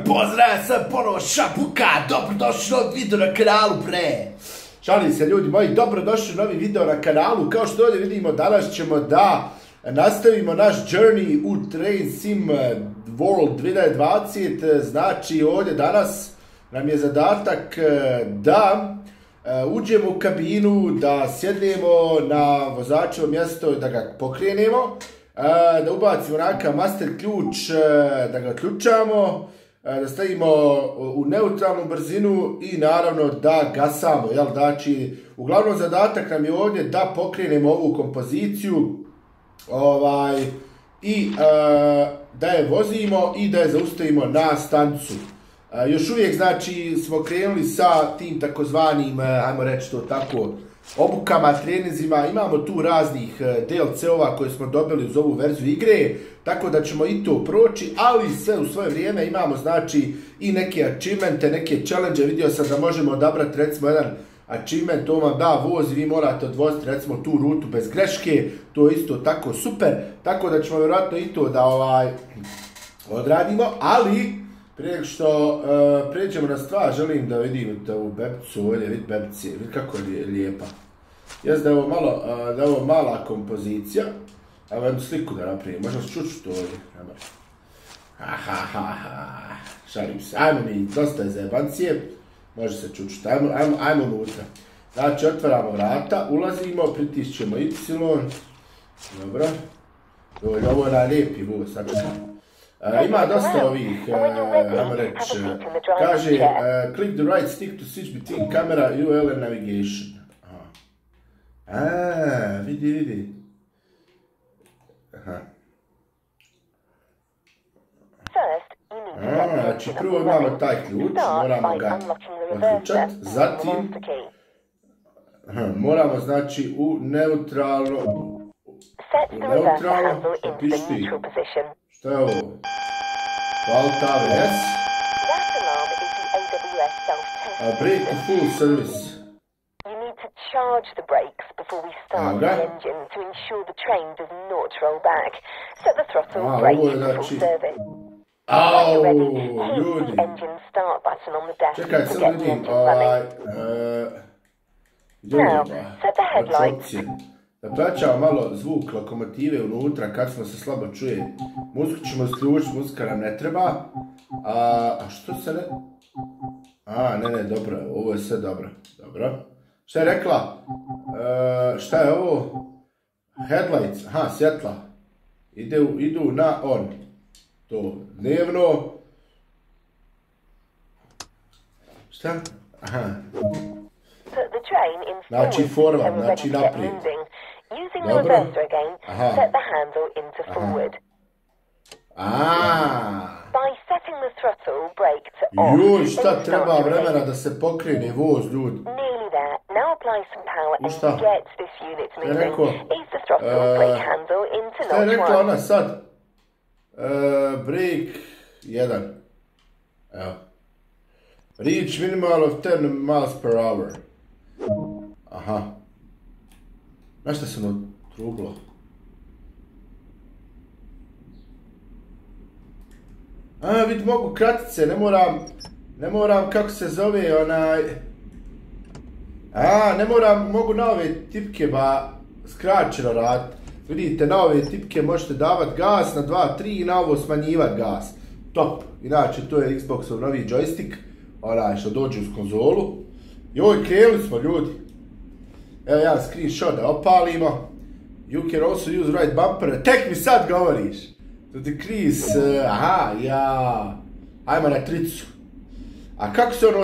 Pozdrav, sam ponovo Šapuka, dobrodošli u video na kanalu pre. Šalim se ljudi moji, dobrodošli u novi video na kanalu. Kao što ovdje vidimo, danas ćemo da nastavimo naš journey u Train Sim World 2020. Znači ovdje danas nam je zadatak da uđemo u kabinu, da sjednemo na vozačevo mjesto i da ga pokrenemo, da ubacimo nakav master ključ, da ga ključamo, da stavimo u neutralnu brzinu i naravno da gasamo. Znači, uglavnom zadatak nam je ovdje da pokrenemo ovu kompoziciju i da je vozimo i da je zaustavimo na stanicu. Još uvijek znači smo krenuli sa tim takozvanim, ajmo reći to tako, obukama, treninzima. Imamo tu raznih DLC-ova koje smo dobili uz ovu verziju igre, tako da ćemo i to proći, ali sve u svoje vrijeme. Imamo znači i neke achievemente, neke challenge. Vidio sam da možemo odabrati recimo jedan achievement, to vam da voz i vi morate odvoziti recimo tu rutu bez greške, to je isto tako super, tako da ćemo vjerojatno i to da odradimo, ali prije nego što pređemo na stvar, želim da vidite ovu bebicu ovdje, vidi bebici, vidi kako je lijepa. Jest da je ovo mala kompozicija, evo jednu sliku da napravim, možda se čučuti ovdje. Šalim se, ajmo mi, dosta je zajebancije, može se čučuti, ajmo unutra. Znači, otvaramo vrata, ulazimo, pritišćemo Y, dobro, ovo je najlijepi voz, sačekamo. Ima dosta ovih, ajmo reći, kaže click the right stick to switch between camera, UL and navigation. Vidi. Znači prvo imamo taj ključ, moramo ga odključati, zatim moramo znači u neutralno, pišti. Šta je ovo? Alt AWS. Brake to full service. You need to charge the brakes before we start the engine to ensure the train does not roll back. Set the throttle brake to full service. When you're ready, hit the engine start button on the dash to get the engine running. Now, set the headlights. Da praćamo malo zvuk lokomotive unutra kad smo se slabo čuje. Muziku ćemo isključiti, muzika nam ne treba. A što se ne... Ne, dobro, ovo je sve dobro. Šta je rekla? Šta je ovo? Headlights, svjetla. Idu na on. To, dnevno. Šta? Znači forward, znači naprijed. Dobro. Juj, šta treba vremena da se pokrene voz, ljudi. I šta? Šta je rekao? Šta je rekla ona sad? Brake 1. Evo. Reach minimal of 10 miles per hour. Znaš šta sam otruglo? Vidi, mogu kratice, ne moram kako se zove onaj... mogu na ove tipke skraćeno raditi. Vidite, na ove tipke možete davati gas na 2, 3 i na ovo smanjivati gas. Top! Inače, to je Xboxov novi joystick, onaj što dođe uz konzolu. Joj, krenuli smo, ljudi. Evo jedan screenshot da opalimo. You can also use right bumper. Tek mi sad govoriš. To decrease, ajmo na tricu. A kako se ono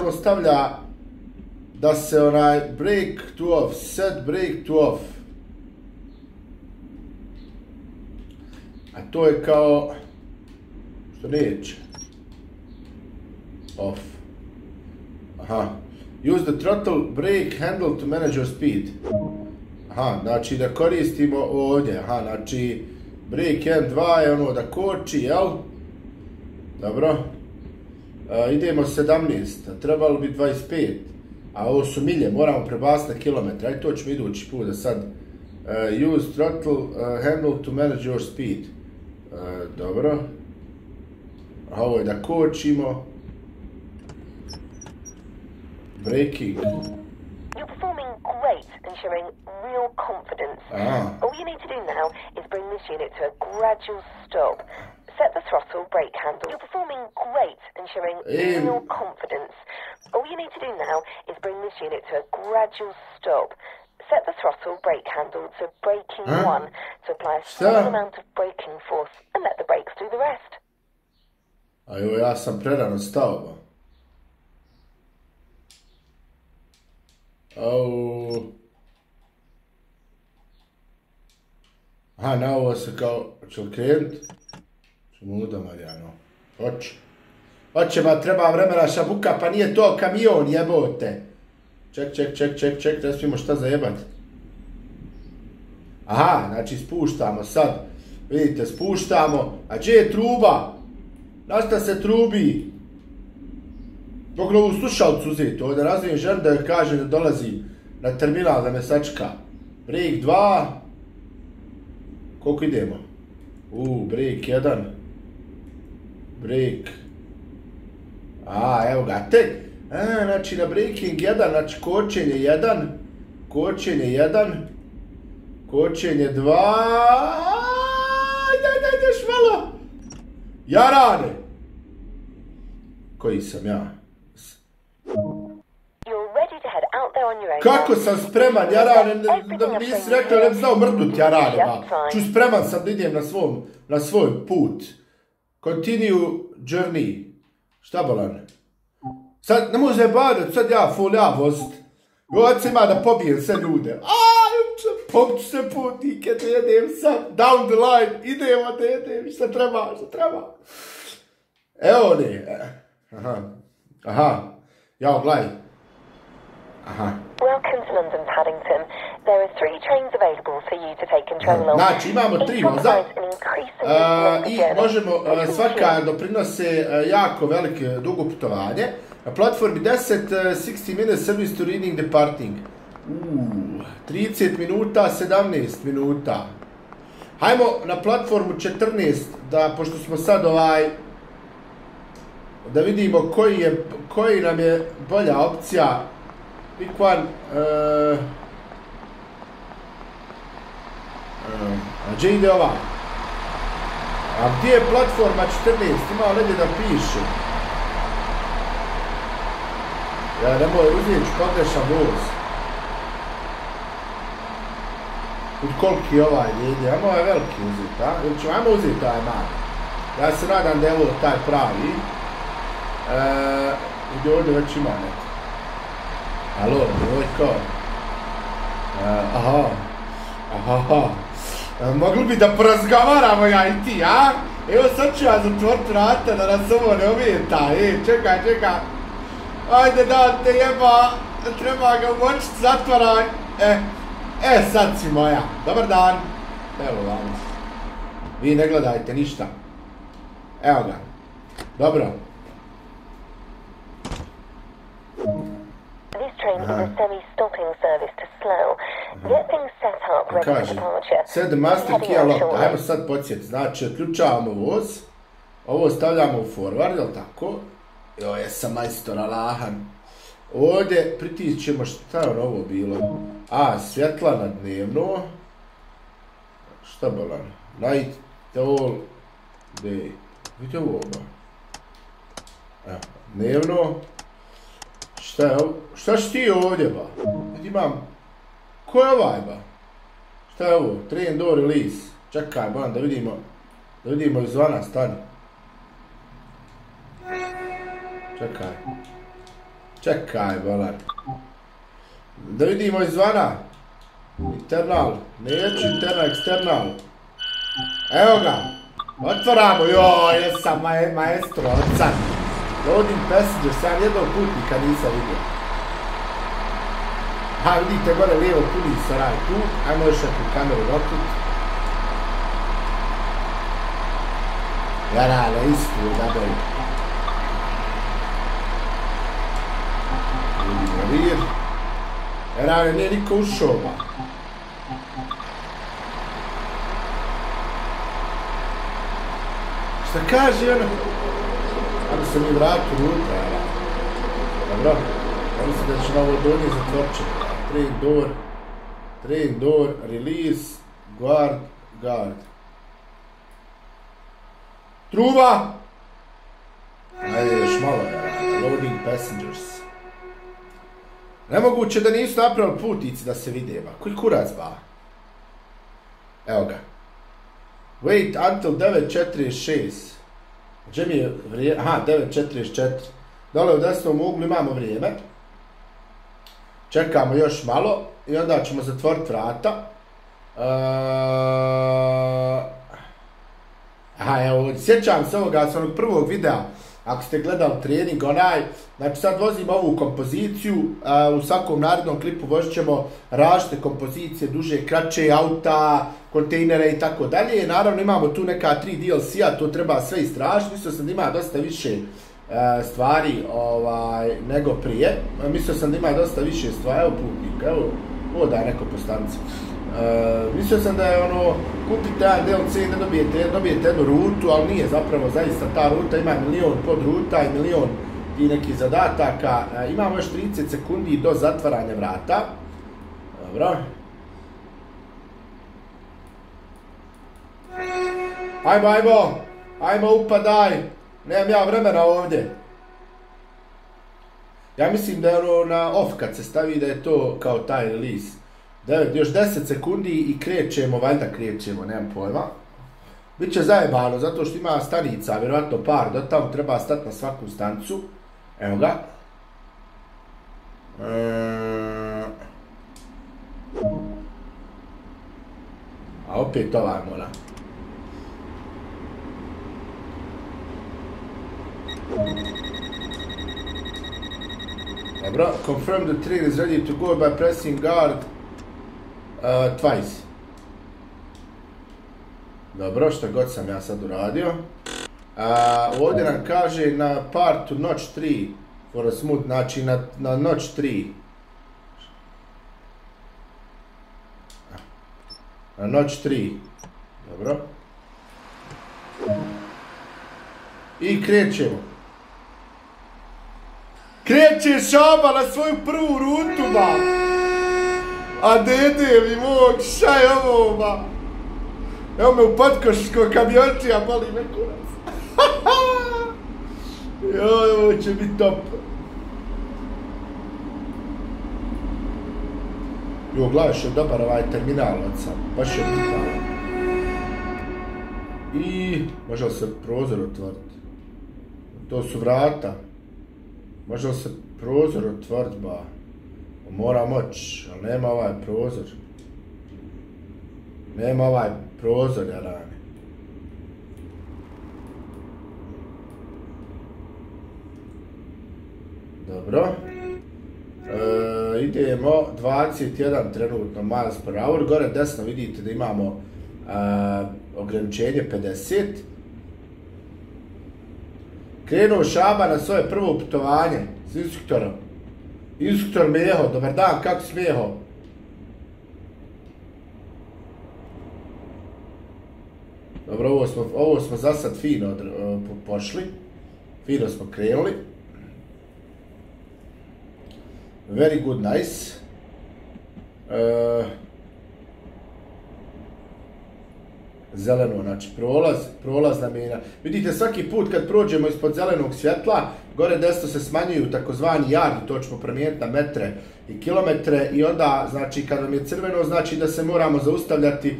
ostavlja da se onaj brake to off, set brake to off. A to je kao, što neće. Off. Use the throttle brake handle to manage your speed. Znači da koristimo ovdje, znači brake 1, 2 je ono da koči, jel? Dobro. Idemo 17, a trebalo bi 25. A ovo su milje, moramo prebaciti na kilometre, aj to ćemo idući put da sad. Use throttle handle to manage your speed. Dobro. Ovo je da kočimo. Braking. You're performing great and showing real confidence. All you need to do now is bring this unit to a gradual stop. Set the throttle brake handle. You're performing great and showing real confidence. All you need to do now is bring this unit to a gradual stop. Set the throttle brake handle to braking 1 to apply a small amount of braking force and let the brakes do the rest. A evo, ja sam prerano stao. Aha, na ovo se kao... Hoće li krenut? Čemo da, Marijano? Hoće. Hoće, ba, treba vremena šabuka, pa nije to kamion, jebote. Ček, ne smijemo šta zajebati. Aha, znači spuštamo sad. Vidite, spuštamo. A gdje je truba? Na šta se trubi? Mogu ovu slušalcu uzeti, ovdje razvijem ženu da joj kaže da dolazim na terminal da me sačka. Brake 2. Koliko idemo? Brake 1. Brake. Evo ga, tek. Znači na braking 1, znači kočenje 1. Kočenje 1. Kočenje 2. Daj, još malo. Jarane. Koji sam ja? Kako sam spreman, Jarane, da mi nisi rekao, ne bi znao mrdnut, Jarane, ba. Ču spreman sam da idem na svoj put. Continue journey. Šta bolan? Sad, ne može badat, sad ja folja vozit. Ovo se ima da pobijem sve ljude. Popću se putnike, da jedem sad, down the line, idemo da jedem, šta treba. Evo ne. Aha. Ja, gledaj. Welcome to London Paddington. There are 3 trains available for you to take control of. Znači, imamo 3 voza i možemo, svaka doprinose jako velike dugo putovanje. Na platformi 10, 60 minutes service to Reading departing. 30 minuta, 17 minuta. Hajmo na platformu 14, da, pošto smo sad da vidimo koji nam je bolja opcija. Pick one. A gdje ide ova? A gdje je platforma 14? Ima negdje da piše. Ja nemoj uzeti pogrešan voz. Od koliki je ovaj ljudi? Ajmo ovaj veliki uzeti, a? Ajmo uzeti taj mali. Ja se nadam da je ovo taj pravi. Gdje ovdje već ima neko. Alo, Vojko. Aha. Mogli bi da porazgovaramo ja i ti, a? Evo sad ću ja zatvorit vrata da nas ovo ne ometa. Čekaj. Ajde da te jeba, treba ga umočit, zatvaraj. Sad si moja. Dobar dan. Evo vam. Vi ne gledajte ništa. Evo ga. Dobro. This train is a semi-stopping service to Slough. Get things set up ready for departure. Set the master key unlocked. Ajmo sad podsjeti. Znači, otključavamo voz. Ovo stavljamo u forward, jel tako? Jesam majstor alahan. Ovdje pritišćemo, šta je ovo bilo? Svjetla na dnevno. Šta bolan? Night all day. Vidite ovo ba? Dnevno. Šta je ovo? Šta si ti ovdje ba? Imam. Ko je ovaj ba? Šta je ovo? Train door release. Čekaj bolan da vidimo izvana, stani. Čekaj, bolan. Da vidimo izvana. Internal. Neću internal, external. Evo ga. Otvaramo. Jesam maestro, ocan. Loading passenger, sam jednog putnika nisam vidio. Vidite gore lijevo, puni saraj tu. Ajmo još neku kameru dotut. Jarane, istu, daboj. Vidimo vir. Jarane, nije niko ušao, ba. Šta kaže ono? Ako se mi vrati ruta, dobro. Ja mislim da će na ovo donije zatvorčiti. Train door, release, guard. Truba! Ajde, još malo, loading passengers. Nemoguće da nisu napravili putici da se vide, ba. Koji kurac, ba? Evo ga. Wait until 9.46. Gdje mi je vrijeme? Aha, 9.44. Dole u desnom uglu imamo vrijeme. Čekamo još malo i onda ćemo zatvoriti vrata. Aha, evo, sjećam se ovoga s onog prvog videa. Ako ste gledali trening, znači sad vozimo ovu kompoziciju, u svakom narednom klipu vozit ćemo različite kompozicije, duže, kraće, auta, kontejnere i tako dalje. Naravno imamo tu neka 3 DLC-a, to treba sve istražiti, mislio sam da ima dosta više stvari nego prije. Mislio sam da ima dosta više stvari, evo putnik, evo, ovo da je neko po stanici. Mislio sam da je kupite jedan DLC i ne dobijete jednu rutu, ali nije zapravo zaista ta ruta, ima milion podruta i milion i nekih zadataka. Imamo još 30 sekundi do zatvaranja vrata. Dobro. Ajmo upadaj, nemam ja vremena ovdje. Ja mislim da je na off kad se stavi da je to kao taj release. Još 10 sekundi i valjda krećemo, nemam pojma. Biće zajebano, zato što ima stanica, vjerojatno par, do tamo treba stati na svaku stanicu. Evo ga. A opet ovaj mora. Dobro, confirm the train is ready to go by pressing guard twice. Dobro, što god sam ja sad uradio. Ovdje nam kaže na part to notch 3 for a smooth, znači na notch 3. Na notch 3. Dobro. I krećemo. Kreće Šaba na svoju prvu rutu, ba! A dede mi mog, šta je ovo, ba? Evo me u potkoško kamiončija, boli me kurac. Joj, ovo će biti top. Jo, gledaš je dobar ovaj terminal od sam, baš je brutalan. I može li se prozor otvoriti? To su vrata. Može li se prozor otvoriti, ba? Mora moć, ali nema ovaj prozor. Nema ovaj prozor, jarane. Dobro. Idemo 21 trenutno miles per hour. Gore desno vidite da imamo ograničenje 50. Krenuo Šaba na svoje prvo putovanje s instruktorom. Instruktor Meho, dobar dan, kako si Meho? Dobro, ovo smo za sad fino pošli. Fino smo krenuli. Very good, nice. Zeleno, znači prolaz nam je. Vidite, svaki put kad prođemo ispod zelenog svjetla, gore desno se smanjuju takozvani yardi, to ćemo promijeniti na metre i kilometre i onda, znači, kad nam je crveno, znači da se moramo zaustavljati,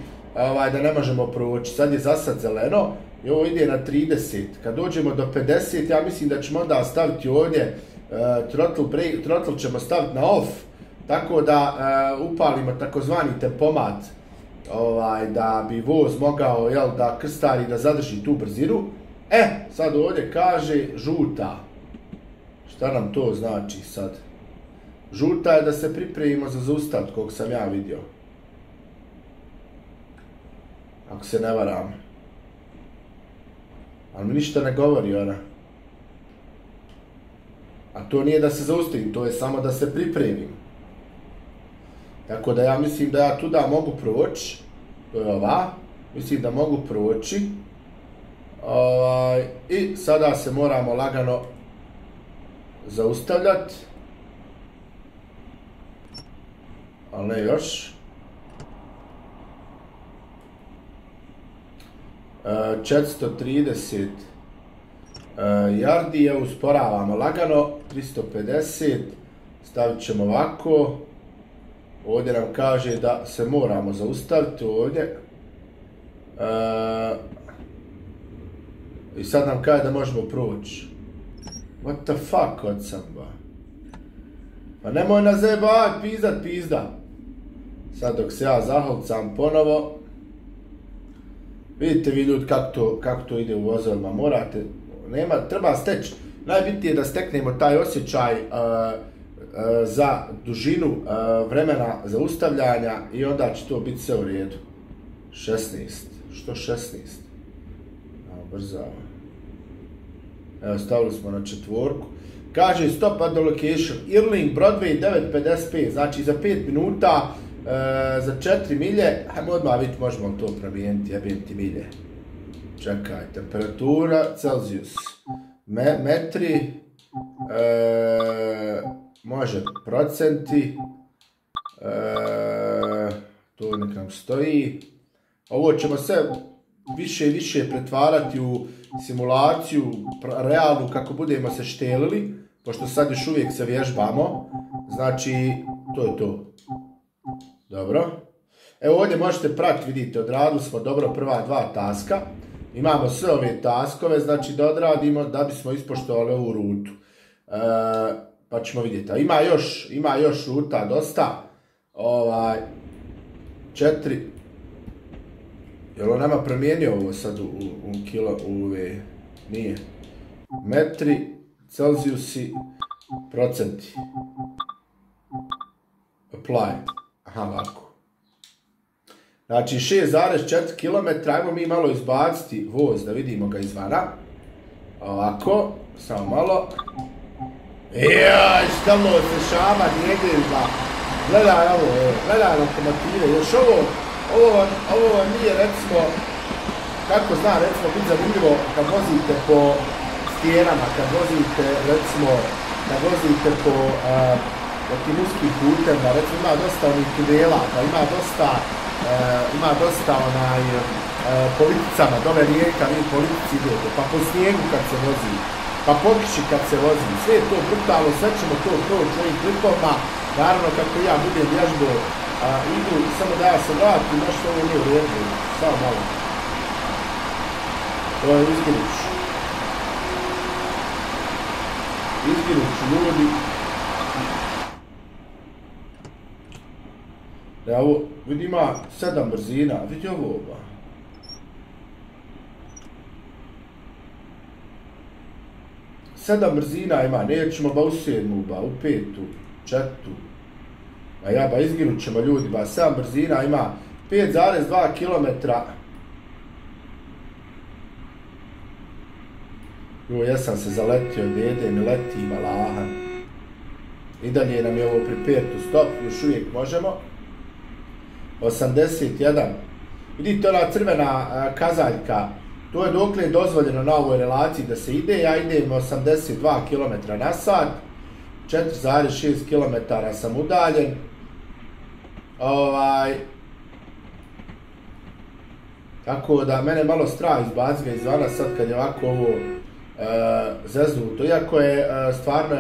da ne možemo proći. Sad je zasad zeleno i ovo ide na 30. Kad dođemo do 50, ja mislim da ćemo onda staviti ovdje throttle ćemo staviti na off, tako da upalimo takozvani tempomat, da bi voz mogao da krstari, da zadrži tu brzinu. Sad ovdje kaže žuta. Šta nam to znači sad? Žuta je da se pripremimo za zaustavit, koliko sam ja vidio. Ako se ne varam. Ali mi ništa ne govori ona. A to nije da se zaustavim, to je samo da se pripremim. Tako da ja mislim da ja tuda mogu proći. To je ova. Mislim da mogu proći. I sada se moramo lagano zaustavljati. Ali ne još. 430 yardi, usporavamo lagano. 350, stavit ćemo ovako. Ovdje nam kaže da se moramo zaustaviti ovdje. I sad nam kaže da možemo proći. What the fuck, od samba? Pa nemoj nas zajebavat, pizda. Sad dok se ja zaholcam ponovo. Vidite vi ljudi kako to ide u vozovima, morate, treba steći. Najbitnije je da steknemo taj osjećaj za dužinu vremena zaustavljanja i onda će to biti sve u redu. 16, što 16? Brzavo. Evo, stavili smo na 4. Kaže stop at the location, Irling Broadway 9.55, znači za 5 minuta, za 4 milje, hajmo odmah vidjeti, možemo to promijeniti, jebim ti milje. Čekaj, temperatura, Celsius, metri, može procenti, to nekam stoji. Ovo ćemo sve više i više pretvarati u simulaciju realnu kako budemo se štelili, pošto sad još uvijek se vježbamo, znači to je to. Dobro. Evo ovdje možete pratiti, vidite, odradili smo dobro prva 2 taska. Imamo sve ove taskove, znači da odradimo da bismo ispoštovali ovu rutu. Pa ćemo vidjeti. Ima još ruta dosta. 4. Jel on nama promijenio ovo sad u kilo, nije. Metri, Celsiusi, procenti. Apply. Aha, ovako. Znači 6,4 km, ajmo mi malo izbaciti voz da vidimo ga izvana. Ovako, samo malo. Jaj, stalno se šama njegljeva. Gledaj lokomotive, još ovo vam nije, recimo, kako zna, recimo, biti zanimljivo kad vozite po stijenama, kad vozite, recimo, po tim uskim putem, recimo ima dosta onih tunela, pa ima dosta po liticama, dole rijeka, vi po litici idete, pa po snijegu kad se vozi, pa po kiši kad se vozi, sve je to brutalno, sve ćemo to proći ovim klipovima, naravno kako ja budem vježbo, idu, samo da ja se vratim, nešto ovo nije u redu, samo malo. To je izginuću ljudi. Evo, vidi ima 7 brzina, vidi ovo ba. Sedam brzina ima, nećemo ba u 7, ba u 5, 4. A ja ba izginut ćemo ljudi, ba 7 brzina ima 5,2 km. Ja sam se zaletio, dede mi leti, malahan. I dalje nam je ovo prepare to stop, još uvijek možemo. 81. Vidite ona crvena kazaljka, to je dokle je dozvoljeno na ovoj relaciji da se ide, ja idem 82 km na sat, 4,6 km sam udaljen. Tako da mene malo strah izbaci ga izvana sad kad je ovako ovo zeznuto, iako je stvarno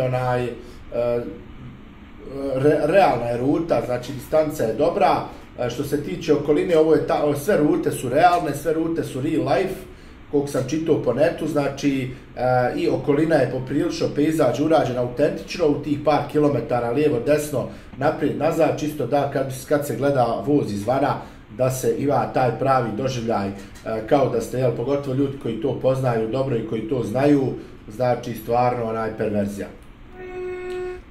realna je ruta, znači distanca je dobra. Što se tiče okoline, sve rute su realne, sve rute su real life, koliko sam čitao po netu, znači i okolina je poprilično pejzaž urađen autentično u tih par kilometara lijevo, desno, naprijed, nazad, čisto da kad se gleda voz izvana, da se ima taj pravi doživljaj, kao da ste, pogotovo ljudi koji to poznaju dobro i koji to znaju, znači stvarno perverzija.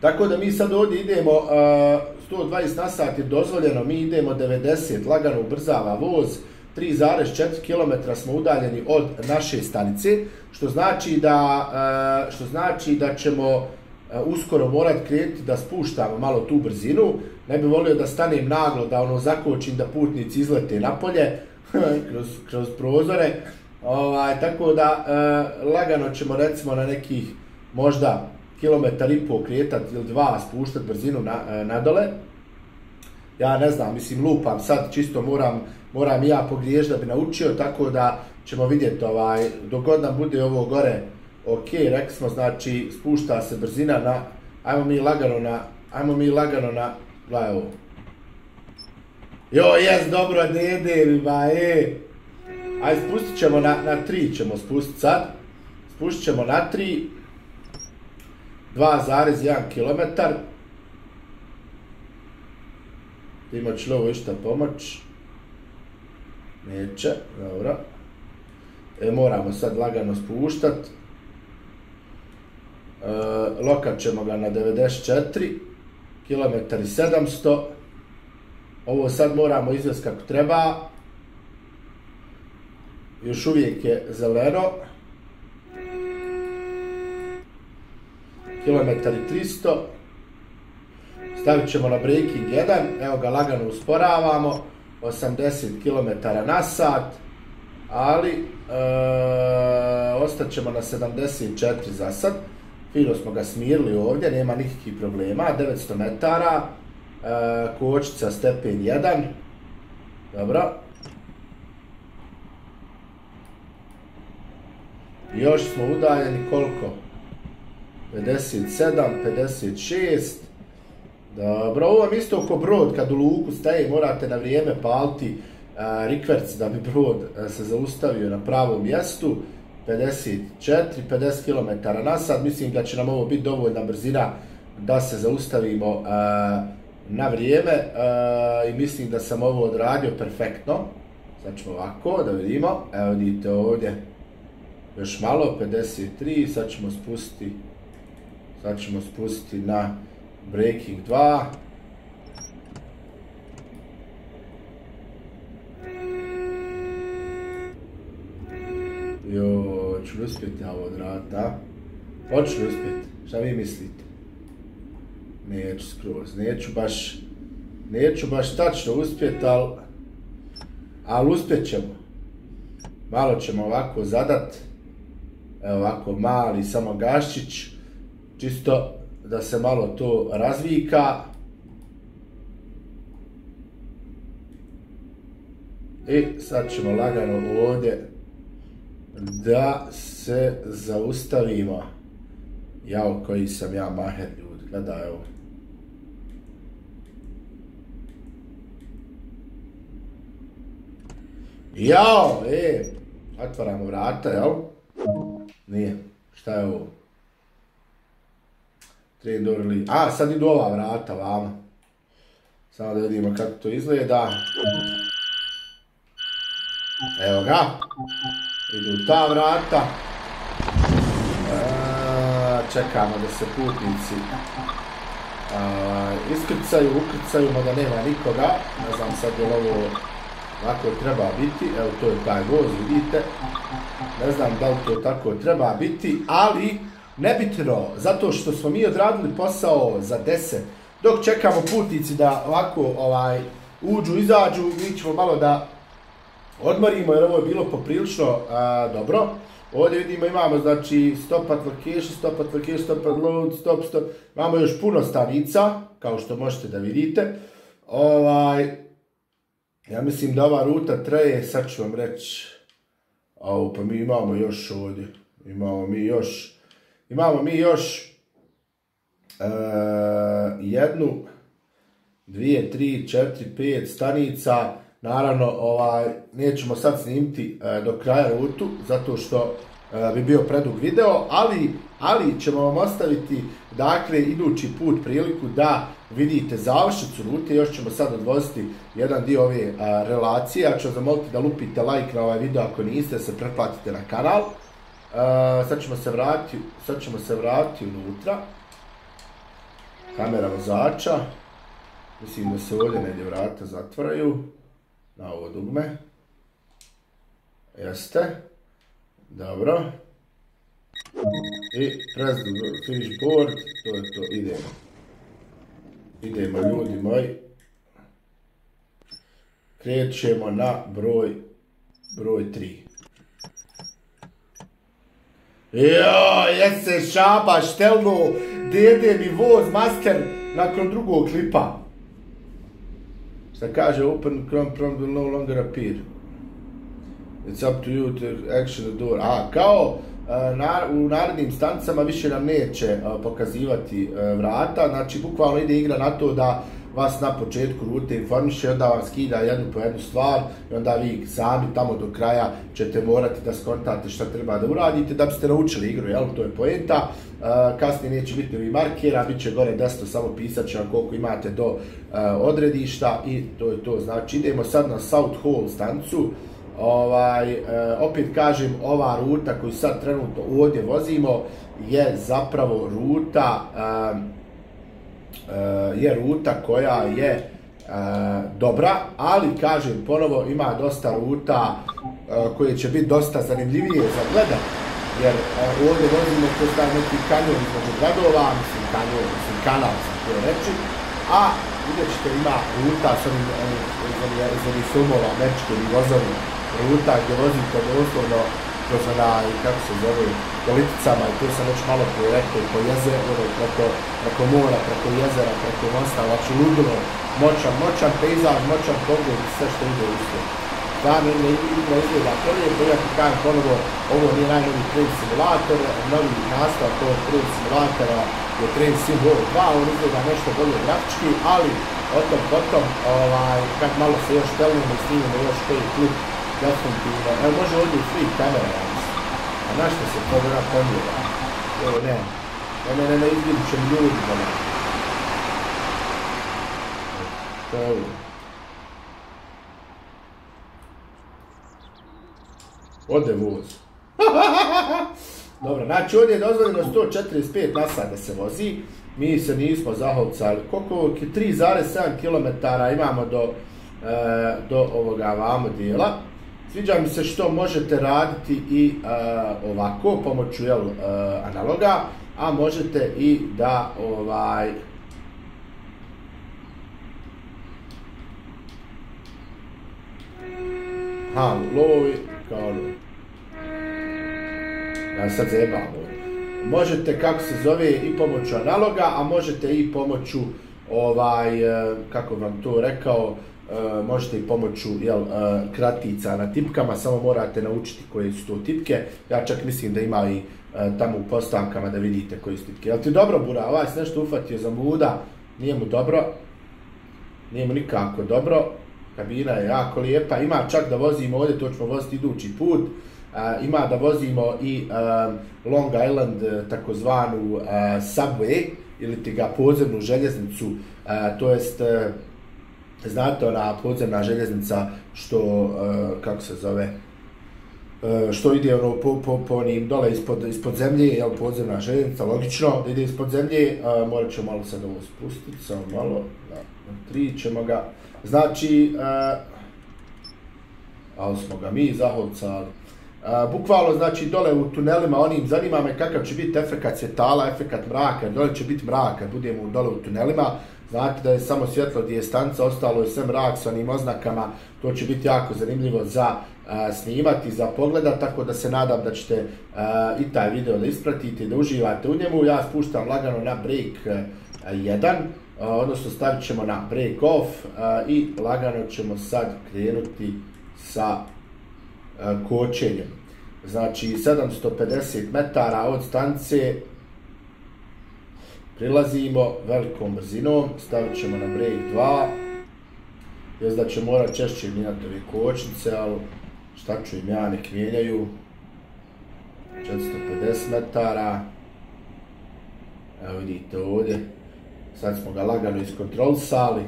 Tako da mi sad ovdje idemo 120 na sat je dozvoljeno, mi idemo 90, lagano ubrzava voz, 3,4 km smo udaljeni od naše stanice, što znači da ćemo uskoro morati krenuti da spuštamo malo tu brzinu. Ne bi volio da stanem naglo, da zakočim da putnici izlete napolje kroz prozore. Tako da lagano ćemo recimo na nekih možda kilometar i pol kretati ili 2 spuštati brzinu nadole. Ja ne znam, mislim lupam sad, čisto moram i ja pogriješiti da bi naučio, tako da ćemo vidjeti dok god nam bude ovo gore. Ok, rekli smo, znači spušta se brzina na, ajmo mi lagano na, gledaj ovo. Jes, dobro, dede, ajde, spustit ćemo na 3, ćemo spustiti sad. Spustit ćemo na 3, 2,1 km. Ima će li ovo išta pomoć? Neće, dobro. Moramo sad lagano spuštat. Lokat ćemo ga na 94 km i 700. Ovo sad moramo izvesti kako treba. Još uvijek je zeleno. Kilometar i 300. Stavit ćemo na braking 1. Evo ga, lagano usporavamo. 80 km na sat. Ali ostat ćemo na 74 za sad. Fino smo ga smirili ovdje, nema nikakvih problema. 900 metara. Kočnica stepen 1. Dobro. Još smo udaljeni koliko? 57, 56. Dobro, ovo vam isto oko brod, kad u luku staje morate na vrijeme paliti rikverc da bi brod se zaustavio na pravom mjestu. 54, 50 km na sat, mislim da će nam ovo biti dovoljna brzina da se zaustavimo na vrijeme i mislim da sam ovo odradio perfektno. Sad ćemo ovako da vidimo, evo vidite ovdje još malo, 53, sad ćemo spustiti na braking 2. Hoću li uspjeti ovo odraditi, a? Hoću li uspjeti? Šta vi mislite? Neću skroz, neću baš tačno uspjeti, ali uspjet ćemo. Malo ćemo ovako zadat, evo ovako mali samo gaščić, čisto da se malo to razvika. I sad ćemo lagano ovdje da se zaustavimo. Jao, koji sam ja maher, ljudi, gledaj ovo. Jao, otvaramo vrata, jel? Nije, šta je ovo? Sad idu ova vrata vama. Samo da vidimo kako to izgleda. Evo ga. Idu ta vrata. Čekamo da se putnici ukrcaju, mada nema nikoga. Ne znam sad je ovo ovako treba biti. Evo to je taj voz, vidite. Ne znam da li to tako treba biti, ali nebitno, zato što smo mi odradili posao za 10. Dok čekamo putnici da ovako uđu, izađu, mi ćemo malo da odmorimo jer ovo je bilo poprilično dobro. Ovdje vidimo imamo znači stop at location, stop at load, stop. Imamo još puno stanica, kao što možete da vidite. Ja mislim da ova ruta traje, sad ću vam reći, pa mi imamo još ovdje, imamo mi još 1, 2, 3, 4, 5 stanica. Naravno, nećemo sad snimiti do kraja rutu, zato što bi bio predug video, ali ćemo vam ostaviti, dakle, idući put priliku da vidite završnicu rute. Još ćemo sad odvoziti jedan dio ove relacije. Ja ću vas zamoliti da lupite like na ovaj video ako niste, da se pretplatite na kanal. Sad ćemo se vratiti unutra. Kamera vozača. Mislim da se ovdje negdje vrata zatvaraju. Na ovo dugme. Jeste. Dobro. I press the finish board. To je to. Idemo ljudi moji. Krećemo na broj 3. Joj, jese šaba, štelno, dede mi voz, master, nakon drugog klipa. Šta kaže, open Chrome prompt will no longer appear. It's up to you to action the door. Kao u narednim stancama više nam neće pokazivati vrata, znači bukvalno ide igra na to da vas na početku rute informiše, onda vam skida jednu po jednu stvar i onda vi sami tamo do kraja ćete morati da skontate šta treba da uradite da biste naučili igru, jel? To je poenta. Kasnije neće biti ovih markera, bit će gore desno, samo pisat će vam koliko imate do odredišta i to je to. Znači idemo sad na South Hall stancu. Opet kažem, ova ruta koju sad trenutno ovdje vozimo je zapravo ruta koja je dobra, ali kažem ponovo ima dosta ruta koje će biti dosta zanimljivije za gledat, jer ovdje vozimo kroz taj neki kanjon između gradova, kanal sam to reći, a vidjet ćete ima ruta s onih filmova američkih vozovi, ruta gdje vozite doslovno kroz kako se zove, politicama i to sam već malo prije rekao, po jezeru, preko mora, preko jezera, preko mosta, znači ludilo, moćan pejzaž, moćan pogled i sve što ide u isto. Stvarno igra izgleda prelijepo, ja ti kažem ponovo, ovo nije najnoviji Train Simulator, novi nastav tog Train Simulatora je Train Sim World 2, on izgleda nešto bolje grafički, ali o tom potom, kad malo se još telnimo i snimimo još koji klip, definitivno, evo može ovdje i free kamera, ja mislim, a našto se to da pomjera, evo ne, izgledit će mi ljudi da ne. To je ovo. Ode voz. Dobro, znači ovdje je dozvoljeno 145 na sat da se vozi, mi se nismo zahovcali, koliko 3,7 km imamo do ovoga vamo dijela. Sviđa mi se što možete raditi i ovako, pomoću analoga, a možete i da lovi, kao ja sad zajebam ovdje. Možete, kako se zove, i pomoću analoga, a možete i pomoću kako vam to rekao, možete i pomoću kratica na tipkama, samo morate naučiti koje su to tipke. Ja čak mislim da ima i tamo u postavkama da vidite koje su tipke. Jel ti dobro, Bura? Ovaj se nešto ufatio za muda, nije mu dobro, nije mu nikako dobro. Kabina je jako lijepa, ima čak da vozimo ovdje, to ćemo voziti idući put, ima da vozimo i Long Island, takozvanu Subway, ili ti ga podzemnu željeznicu, to jest, znate ona podzemna željeznica što, kako se zove, što ide po onim dole ispod zemlje, jel, podzemna željeznica, logično da ide ispod zemlje, morat ćemo malo sad ovo spustiti, samo malo, na 3 ćemo ga, znači, ali smo ga mi zahovcali. Bukvalno, znači, dole u tunelima onim, zanima me kakav će biti efekat svjetala, efekat mraka, dole će biti mrak kad budemo dole u tunelima, znate da je samo svjetlo gdje je stanca, ostalo je sve mrak s onim oznakama, to će biti jako zanimljivo za snimati, za pogledat, tako da se nadam da ćete i taj video da ispratite i da uživate u njemu. Ja spuštam lagano na break 1, odnosno stavit ćemo na break off i lagano ćemo sad krenuti sa kočenjem. Znači 750 metara od stanice prilazimo velikom brzinom, stavit ćemo na break 2, jest da će morat češće mijenjati ove kočnice, ali šta ću im ja, nek mijenjaju. 450 metara, evo vidite ovdje, sad smo ga lagano iskontrolisali.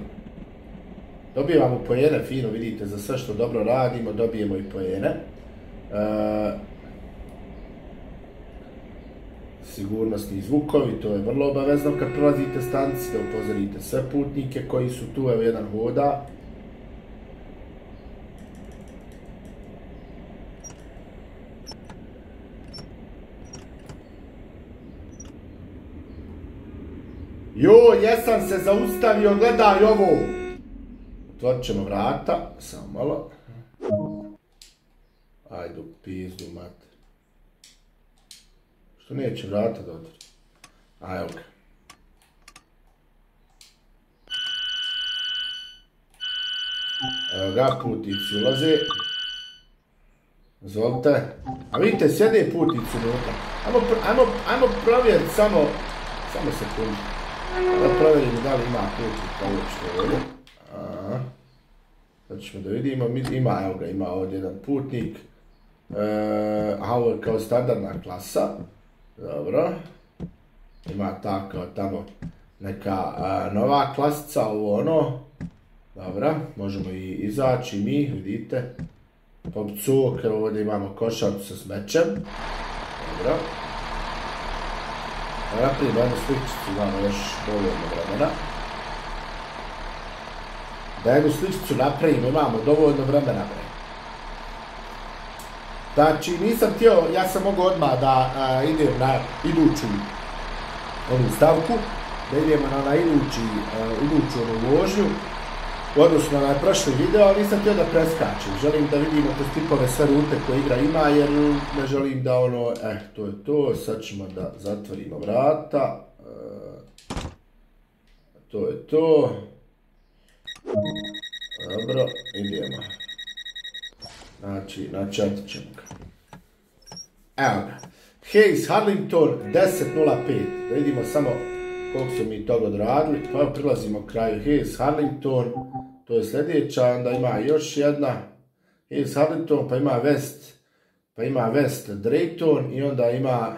Dobijamo poene, fino vidite, za sve što dobro radimo, dobijemo i poene. Sigurnosni zvukovi, to je vrlo obavezno kad prolazite stanici, da upozorite sve putnike koji su tu, evo jedan hoda. Jesam se zaustavio, gledaj ovo! Otvorit ćemo vrata, samo malo. Ajde u pizdu, mate. Što neće vrata da otvori? A, evo ga. Evo ga, putnici ulaze. Izvolite. A vidite, sjede putnici unutra. Ajmo provjeriti samo sekundu. Da provjerimo da li ima putnika uopšte ovdje. Sad ćemo da vidimo, ima, evo ga, ima ovdje jedan putnik. Aha, ovo je kao standardna klasa. Dobro. Ima ta kao tamo neka nova klasica, ovo ono. Dobro, možemo i izaći mi, vidite. Popcuk, evo ovdje imamo košarcu sa smećem. Dobro. Napravimo jednu sličicu, imamo još dovoljno vremena. Da jednu sličicu napravimo, imamo dovoljno vremena. Znači, nisam htio, ja sam mogu odmah da idem na iduću onu stavku, da idemo na iduću onu vožnju, odnosno na prošli video, ali nisam htio da preskačem. Želim da vidimo kroz tipove sve rute koje igra ima, jer ne želim da ono, to je to, sad ćemo da zatvorimo vrata. To je to. Dobro, idemo. Znači, načetit ćemo ga. Evo ga. Hayes Harlington 10.05. Da vidimo samo koliko su mi toga odradili. Pa evo prilazimo kraju. Hayes Harlington, to je sljedeća, onda ima još jedna. Hayes Harlington, pa ima West Drayton i onda ima...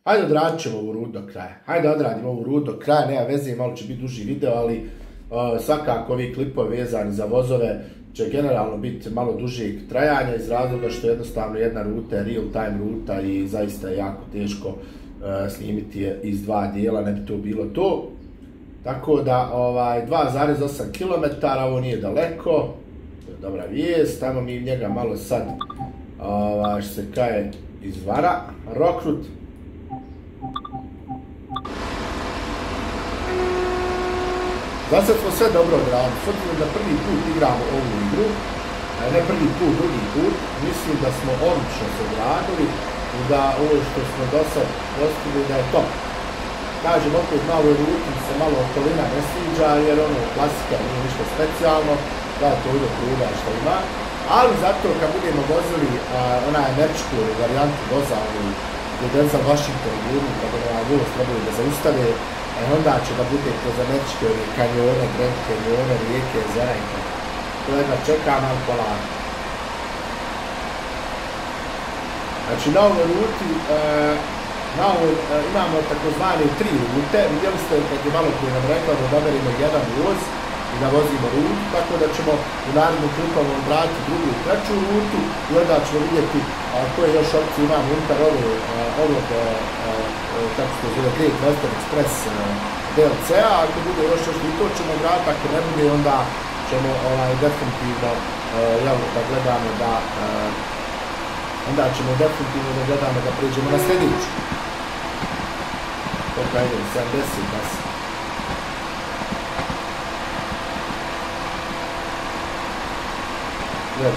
Hajde odradit ćemo ovu rutu do kraja. Hajde odradimo ovu rutu do kraja, nema veze, malo će biti duži video, ali svakako ovi klipovi vezani za vozove će generalno biti malo dužeg trajanja iz razloga što jednostavno jedna ruta je real time ruta i zaista je jako teško snimiti je iz dva dijela, ne bi to bilo to. Tako da 2,8 km, ovo nije daleko, to je dobra vijest, tamo mi njega malo sad što se kaje izvara, Rokrut. Zasad smo sve dobro odradili, s obzirom da prvi put igramo ovu igru, ne prvi put, drugi put, mislim da smo odlično se odradili i da ovo što smo do sad postigli da je top. Kažem, opet na ovoj ruti se malo okolina ne sviđa jer ono klasika nije ništa specijalno, gledajte ovdje kruga što ima, ali zato kad budemo vozili onaj američku varijantu voza, gdje Denzel Washington gurni, kada onaj voz trebaju da zaustave, onda će da bude kroz američke kanjone, Grand Kanjone, rijeke, jezera i tako. To je da čekam, ali polako. Znači na ovoj ruti imamo takozvane 3 rute. Vidjeli ste kad je malo prije nam rekla da odaberimo jedan voz i da vozimo rutu, tako da ćemo u narednom klipovom odraditi drugu i treću rutu i onda ćemo vidjeti koje još opcije imamo unutar ovog kako se zove Great Western Express DLC-a. Ako bude još i to ćemo graditi, ako ne bude onda ćemo definitivno da gledamo da onda ćemo definitivno da gledamo da pređemo na sljedeću. Koliko ide? 70 nas.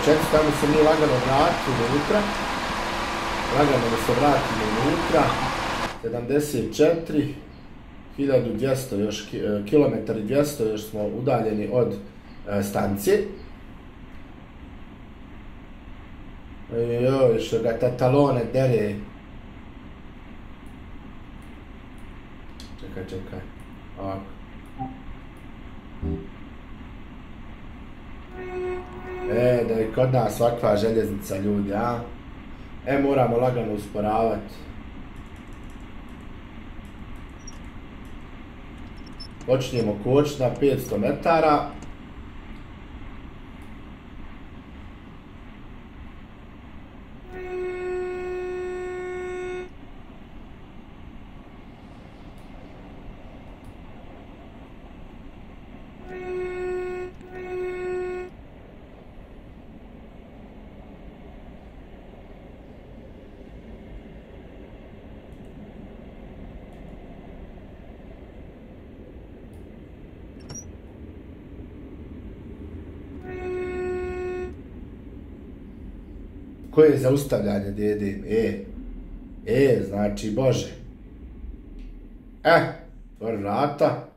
Čekaj, tamo se mi lagano vratimo unutra. Lagano da se vratimo unutra. 74, 1200 još, kilometar i 200 još smo udaljeni od stanice. Joj, što ga tatalone dere. Čekaj. Ovako. Da je kod nas ovakva željeznica, ljudi, a? Moramo lagano usporavati. Počnemo kočiti na 500 metara. Koje je zaustavljanje, dede? Znači, Bože. Otvori vrata.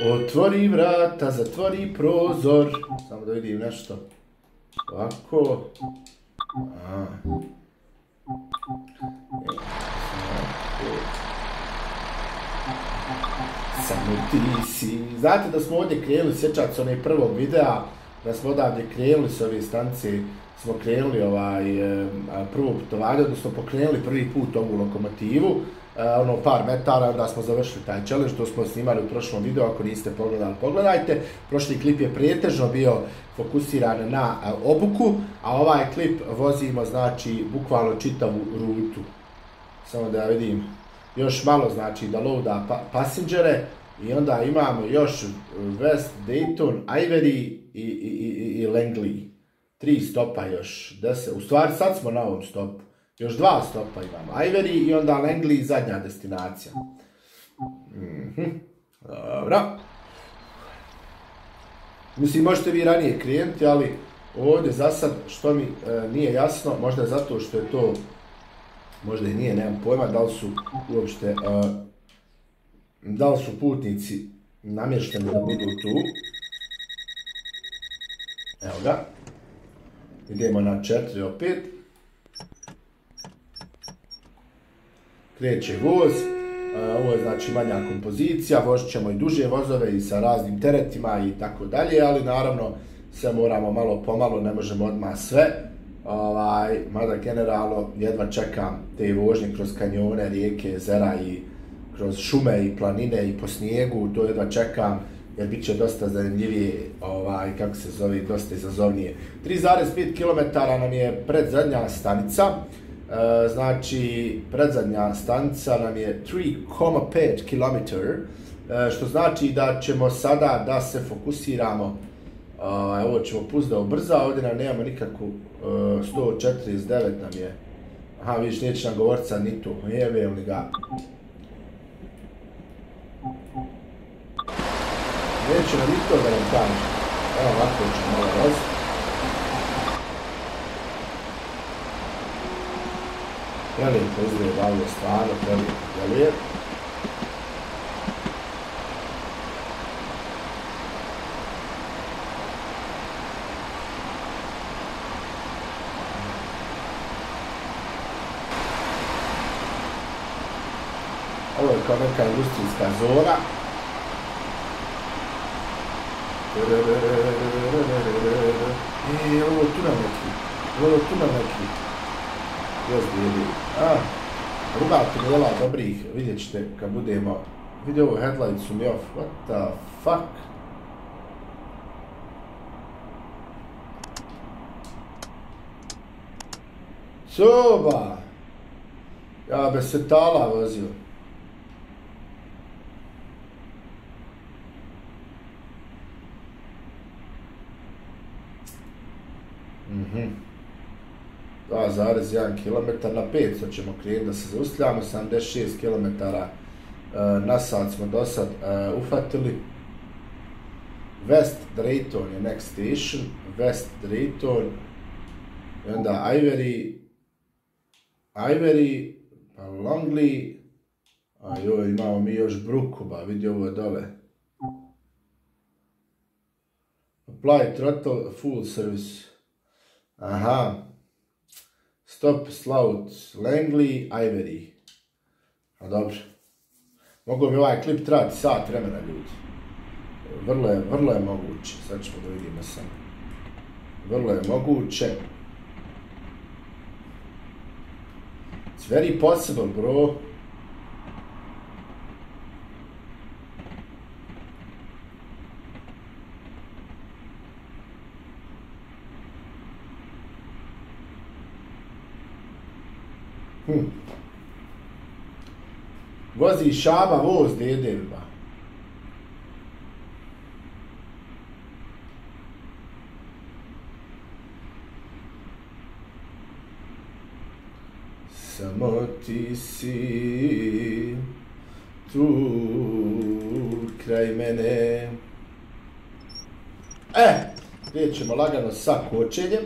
Otvori vrata, zatvori prozor. Samo da vidim nešto. Ovako. Samo ti si. Znate da smo ovdje krenuli, sjećate se onaj prvog videa, da smo odavdje krenuli s ove stanice, smo krenuli prvo putovanje, odnosno pokrenuli prvi put ovu lokomotivu, par metara, onda smo završili taj challenge, to smo snimali u prošlom videu, ako niste pogledali, pogledajte. Prošli klip je pretežno bio fokusiran na obuku, a ovaj klip vozimo, znači, bukvalno čitavu rutu. Samo da ja vidim još malo, znači, da loada passenger i onda imamo još West Dayton, Ivery i Langley. 3 stopa još, 10, u stvari sad smo na ovom stopu. Još 2 stopa imamo, Ivery i onda Langley, zadnja destinacija. Dobro. Mislim, možete vi ranije krenuti, ali ovdje za sad, što mi nije jasno, možda je zato što je to, možda i nije, nemam pojma, da li su uopšte, da li su putnici namješteni da budu tu. Evo ga. Idemo na 4 opet. Kreće voz. Ovo je znači manja kompozicija, vozit ćemo i duže vozove i sa raznim teretima i tako dalje, ali naravno sve moramo malo pomalo, ne možemo odmah sve. Mada generalno jedva čekam te vožnje kroz kanjone, rijeke, jezera i kroz šume i planine i po snijegu, to jedva čekam jer bit će dosta zanimljivije, kako se zove, dosta izazovnije. 3,5 km nam je predzadnja stanica, znači predzadnja stanica nam je 3,5 km, što znači da ćemo sada da se fokusiramo. Ovo ćemo pustiti da ubrza, ovdje nam nemamo nikakvu 149 nam je. Aha, vidiš, neće nam govorit sad ni tu, jebem li ga. Neće nam ni to da nam kaže. Evo ovako ćemo malo voziti. Prelijepo izgleda ovo stvarno, prelijepo djeluje. Ovo je kao neka industrijska zona. Ovo tu nam neki. Još bijeli. Druga tunela dobrih, vidjet ćete kad budemo. Vidi ovo, headlights su mi off. What the fuck? Soba! Ja bez svetala vozio. – 2,1 km na 500 ćemo krenuti da se zaustavljamo, 76 km na sat smo do sad ufatili. West Drayton je next station, West Drayton, i onda Ivery, pa Langley, a joj, imamo mi još Brookhuba, vidi ovo je dole. Apply throttle full service. Aha. Stop Slough, Langley, Ivery. A dobro. Mogu mi ovaj klip trajati sat vremena, ljudi. Vrlo je moguće. Sad ćemo da vidimo samo. Vrlo je moguće. It's very possible, bro. Vozi Šaba voz, dedelba. Samo ti si tu kraj mene. Vidjet ćemo lagano sa kočenjem.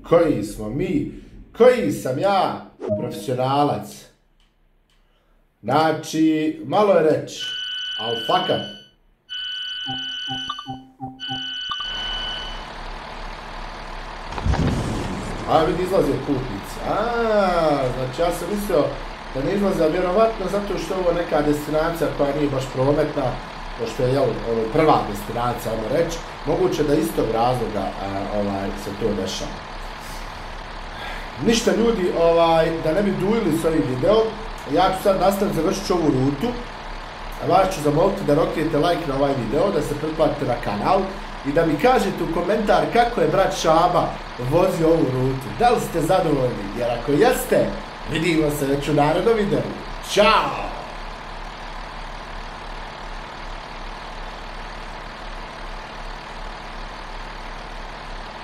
Koji smo mi? Koji sam ja profesionalac? Znači, malo je reći, ali fakat. Vidi, izlaze putnici. Znači ja sam mislio da ne izlaze, vjerovatno zato što je ovo neka destinacija koja nije baš prometna, pošto je prva destinacija, ajmo reći, moguće da istog razloga se to dešava. Ništa ljudi, da ne bi duljili s ovim video, ja ću sad nastaviti završiti ovu rutu. Vas ću zamoliti da roknete like na ovaj video, da se pretplatite na kanal i da mi kažete u komentar kako je brat Šaba vozio ovu rutu. Da li ste zadovoljni? Jer ako jeste, vidimo se već u narednom videu. Ćao!